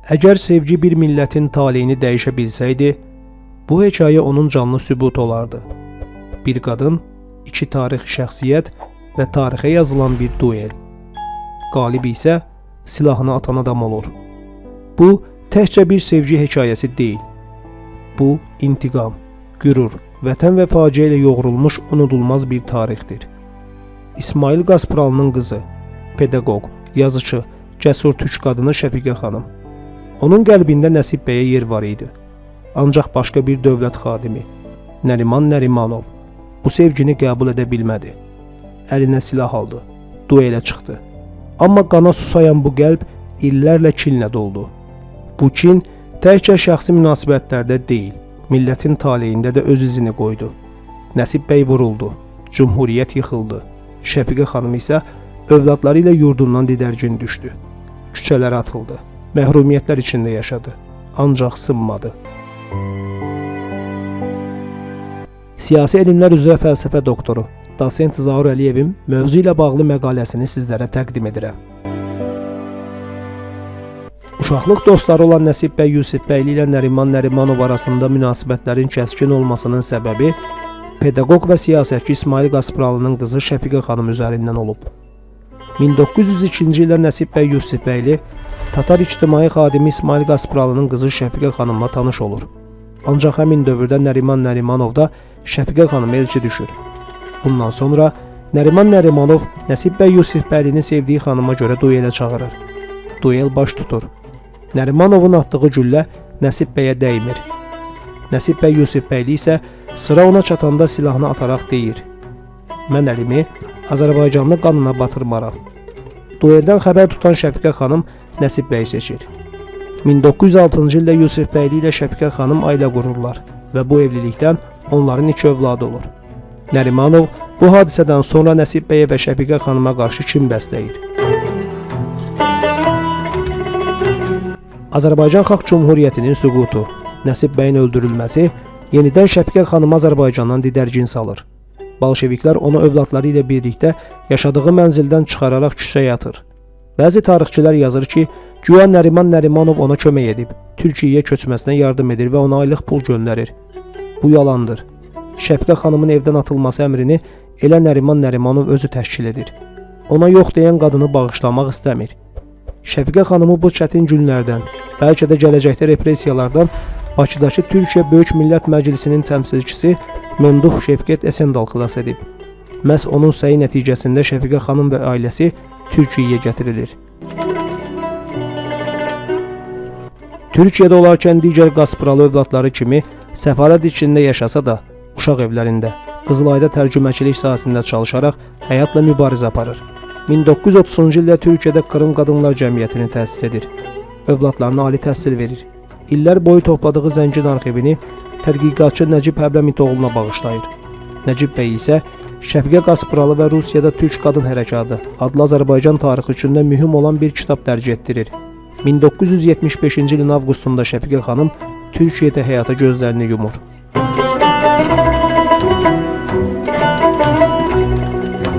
Əgər sevgi bir millətin taleyini dəyişə bilsəydi, bu hekayə onun canlı sübutu olardı. Bir qadın, iki tarixi şəxsiyyət və tarixə yazılan bir duel. Qalib isə silahını atan adam olur. Bu, təkcə bir sevgi hekayəsi deyil. Bu, intiqam, qürur, vətən və faciə ilə yoğrulmuş unudulmaz bir tarixdir. İsmail Qaspralının qızı, pedaqoq, yazıcı, cəsur türk qadını Şəfiqə xanım. Onun qəlbində Nəsib bəyə yer var idi. Ancaq başqa bir dövlət xadimi, Nəriman Nərimanov, bu sevgini qəbul edə bilmədi. Əlinə silah aldı, duelə çıxdı. Amma qana susayan bu qəlb illərlə kinlə doldu. Bu kin təkcə şəxsi münasibətlərdə deyil, millətin taleyində də öz izini qoydu. Nəsib bəy vuruldu, cümhuriyyət yıxıldı. Şəfiqə xanım isə övladları ilə yurdundan didərgin düşdü. Küçələrə atıldı, məhrumiyyətlər içində yaşadı, ancaq sınmadı. Siyasi elmlər üzrə fəlsəfə doktoru Dosent Zaur Əliyevin mövzu ilə bağlı məqaləsini sizlərə təqdim edirəm. Uşaqlıq dostları olan Nəsib bəy Yusifbəyli ilə Nəriman Nərimanov arasında münasibətlərin kəskin olmasının səbəbi pedaqoq və siyasətçi İsmail Qaspralının qızı Şəfiqə xanım üzərindən olub. 1902-ci ildə Nəsib bəy Yusifbəyli Tatar ictimai xadimi İsmail Qaspralının qızı Şəfiqə xanımla tanış olur. Ancaq həmin dövrdə Nəriman Nərimanovda Şəfiqə xanım elçi düşür. Bundan sonra Nəriman Nərimanov Nəsib bəy Yusifbəylini sevdiyi xanıma görə duelə çağırır. Duel baş tutur. Nərimanovun atdığı güllə Nəsib bəyə dəymir. Nəsib bəy Yusifbəyli isə sıra ona çatanda silahını ataraq deyir: "Mən əlimi Azərbaycanlı qanına batırmaram." Dueldən xəbər tutan Şəfiqə xanım Nəsib bəyi seçir. 1906-cı ildə Yusifbəyli ilə Şəfiqə xanım ailə qururlar və bu evlilikdən onların iki övladı olur. Nərimanov bu hadisədən sonra Nəsib bəyə və Şəfiqə xanıma qarşı kin bəsləyir. Azərbaycan Xalq Cümhuriyyətinin süqutu, Nəsib bəyin öldürülməsi yenidən Şəfiqə xanımı Azərbaycandan didərgin salır. Bolşeviklər onu övladları ilə birlikdə yaşadığı mənzildən çıxararaq küçəyə atır. Bəzi tarixçilər yazır ki, güya Nəriman Nərimanov ona kömək edib, Türkiyəyə köçməsinə yardım edir və ona aylıq pul göndərir. Bu yalandır. Şəfiqə xanımın evdən atılması əmrini elə Nəriman Nərimanov özü təşkil edir. Ona yox deyən qadını bağışlamaq istəmir. Şəfiqə xanımı bu çətin günlərdən, bəlkə də gələcəkdə repressiyalardan Bakıdakı Türkiyə Böyük Millət Məclisinin təmsilçisi Memduh Şevket Esendal xilas edib. Məhz onun səyi nəticəsində Şəfiqə xanım və ailəsi Türkiyəyə gətirilir. Türkiyədə olarkən digər Qaspralı övladları kimi səfarət içində yaşasa da, uşaq evlərində, Qızılayda tərcüməçilik sahəsində çalışaraq həyatla mübarizə aparır. 1930-cu ildə Türkiyədə Krım Qadınlar Cəmiyyətini təsis edir. Övladlarına ali təhsil verir. İllər boyu topladığı zəngin arxivini tədqiqatçı Nəcib Həbləmitoğluna bağışlayır. Nəcib bəy isə Şəfiqə Qaspralı və Rusiyada Türk Qadın Hərəkatı adlı Azərbaycan tarixi üçün mühüm olan bir kitab dərc etdirir. 1975-ci ilin avqustunda Şəfiqə xanım Türkiyədə həyata gözlərini yumur.